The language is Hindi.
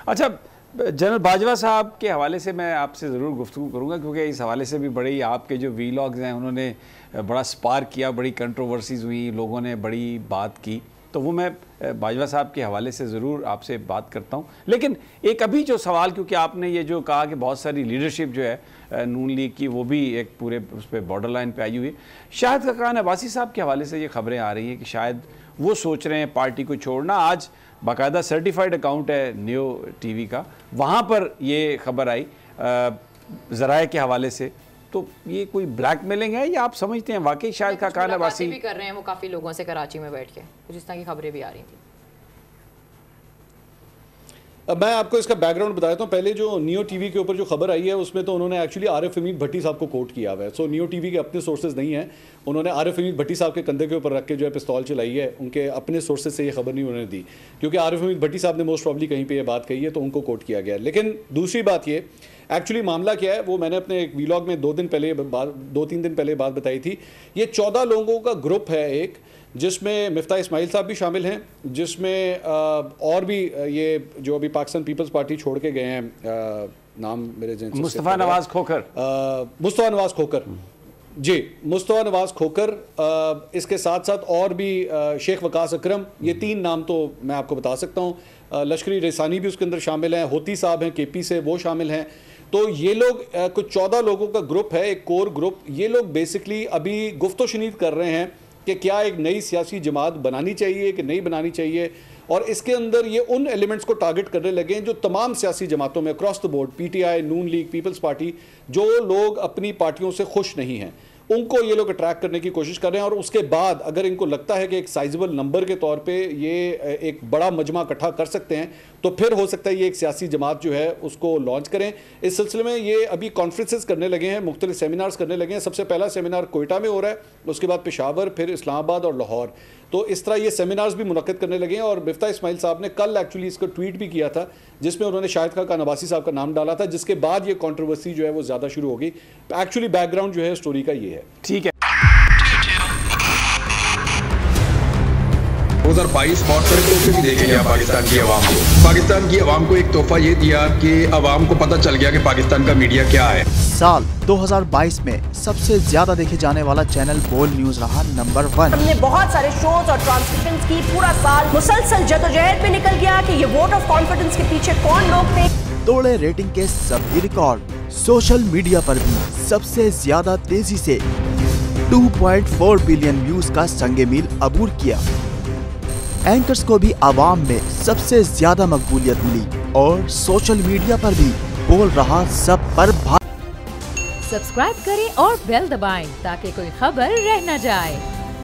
अच्छा, जनरल बाजवा साहब के हवाले से मैं आपसे ज़रूर गुफ्तगू करूँगा, क्योंकि इस हवाले से भी बड़ी आपके जो वीलॉग्स हैं उन्होंने बड़ा स्पार्क किया, बड़ी कंट्रोवर्सीज़ हुई, लोगों ने बड़ी बात की, तो वो मैं बाजवा साहब के हवाले से ज़रूर आपसे बात करता हूँ। लेकिन एक अभी जो सवाल, क्योंकि आपने ये जो कहा कि बहुत सारी लीडरशिप जो है नून लीग की वो भी एक पूरे उस पर बॉर्डर लाइन पर आई हुई है। शाहिद खाकान अब्बासी साहब के हवाले से ये खबरें आ रही हैं कि शायद वो सोच रहे हैं पार्टी को छोड़ना। आज बाकायदा सर्टिफाइड अकाउंट है नियो टीवी का, वहाँ पर ये खबर आई ज़राए के हवाले से। तो ये कोई ब्लैकमेलिंग है या आप समझते हैं वाकई शायद खाकान अब्बासी भी कर रहे हैं वो काफ़ी लोगों से कराची में बैठ के, कुछ इस तरह की खबरें भी आ रही थी। अब मैं आपको इसका बैकग्राउंड बता देता हूँ। पहले जो नियो टीवी के ऊपर जो खबर आई है उसमें तो उन्होंने एक्चुअली आरिफ हमीद भट्टी साहब को कोट किया हुआ है। सो नियो टीवी के अपने सोर्सेज नहीं है, उन्होंने आरिफ हमीद भट्टी साहब के कंधे के ऊपर रख के जो है पिस्तौल चलाई है, उनके अपने सोर्सेज से ये खबर नहीं उन्होंने दी, क्योंकि आरिफ हमीद भट्टी साहब ने मोस्ट प्रॉब्ली कहीं पर ये बात कही है तो उनको कोट किया गया। लेकिन दूसरी बात ये एक्चुअली मामला क्या है वो मैंने अपने एक वीलॉग में 2-3 दिन पहले बात बताई थी। ये 14 लोगों का ग्रुप है एक, जिसमें मिफ्ता इस्माइल साहब भी शामिल हैं, जिसमें और भी ये जो अभी पाकिस्तान पीपल्स पार्टी छोड़ के गए हैं, नाम मेरे जहन से मुस्तफ़ा नवाज़ खोखर, मुस्तफ़ा नवाज़ खोखर जी, मुस्तफ़ा नवाज़ खोखर, इसके साथ साथ और भी शेख वकास अकरम, ये 3 नाम तो मैं आपको बता सकता हूँ। लश्करी रेसानी भी उसके अंदर शामिल हैं, होती साहब हैं केपी से, वो शामिल हैं। तो ये लोग कुछ 14 लोगों का ग्रुप है, एक कोर ग्रुप। ये लोग बेसिकली अभी गुफ्तो-शुनीद कर रहे हैं कि क्या एक नई सियासी जमात बनानी चाहिए कि नहीं बनानी चाहिए, और इसके अंदर ये उन एलिमेंट्स को टारगेट करने लगे हैं जो तमाम सियासी जमातों में across the board, PTI, Noon league, peoples party, जो लोग अपनी पार्टियों से खुश नहीं हैं, उनको ये लोग अट्रैक्ट करने की कोशिश कर रहे हैं। और उसके बाद अगर इनको लगता है कि एक साइजेबल नंबर के तौर पे ये एक बड़ा मजमा इकट्ठा कर सकते हैं तो फिर हो सकता है ये एक सियासी जमात जो है उसको लॉन्च करें। इस सिलसिले में ये अभी कॉन्फ्रेंसेस करने लगे हैं, मुख्तलिफ सेमिनार्स करने लगे हैं। सबसे पहला सेमिनार कोयटा में हो रहा है, उसके बाद पेशावर, फिर इस्लामाबाद और लाहौर। तो इस तरह ये सेमिनार्स भी मुनक्किद करने लगे हैं। और मिफ्ता इस्माइल साहब ने कल एक्चुअली इसको ट्वीट भी किया था, जिसमें उन्होंने शाहिद खाकान अब्बासी साहब का नाम डाला था, जिसके बाद ये कंट्रोवर्सी जो है वो ज़्यादा शुरू होगी। एक्चुअली बैकग्राउंड जो है स्टोरी का ये है। ठीक है। 2022 बहुत सारे तोहफे भी देखे गया पाकिस्तान की आवाम को। पाकिस्तान की आवाम को एक तोहफा ये दिया कि आवाम को पता चल गया कि पाकिस्तान का मीडिया क्या है। साल 2022 में सबसे ज्यादा देखे जाने वाला चैनल बोल्ड न्यूज रहा नंबर 1। हमने बहुत सारे शोज और ट्रांसमिशंस की, पूरा साल मुसलसल जदोजहद में निकल गया कि ये वोट ऑफ कॉन्फिडेंस के पीछे कौन लोग थे। तोड़े रेटिंग के सभी रिकॉर्ड। सोशल मीडिया पर भी सबसे ज्यादा तेजी से 2.4 बिलियन व्यूज का संगे मील अबूर किया। एंकर्स को भी आवाम में सबसे ज्यादा मकबूलियत मिली और सोशल मीडिया पर भी बोल रहा सब पर सब्सक्राइब करें और बेल दबाएं ताकि कोई खबर रह न जाए।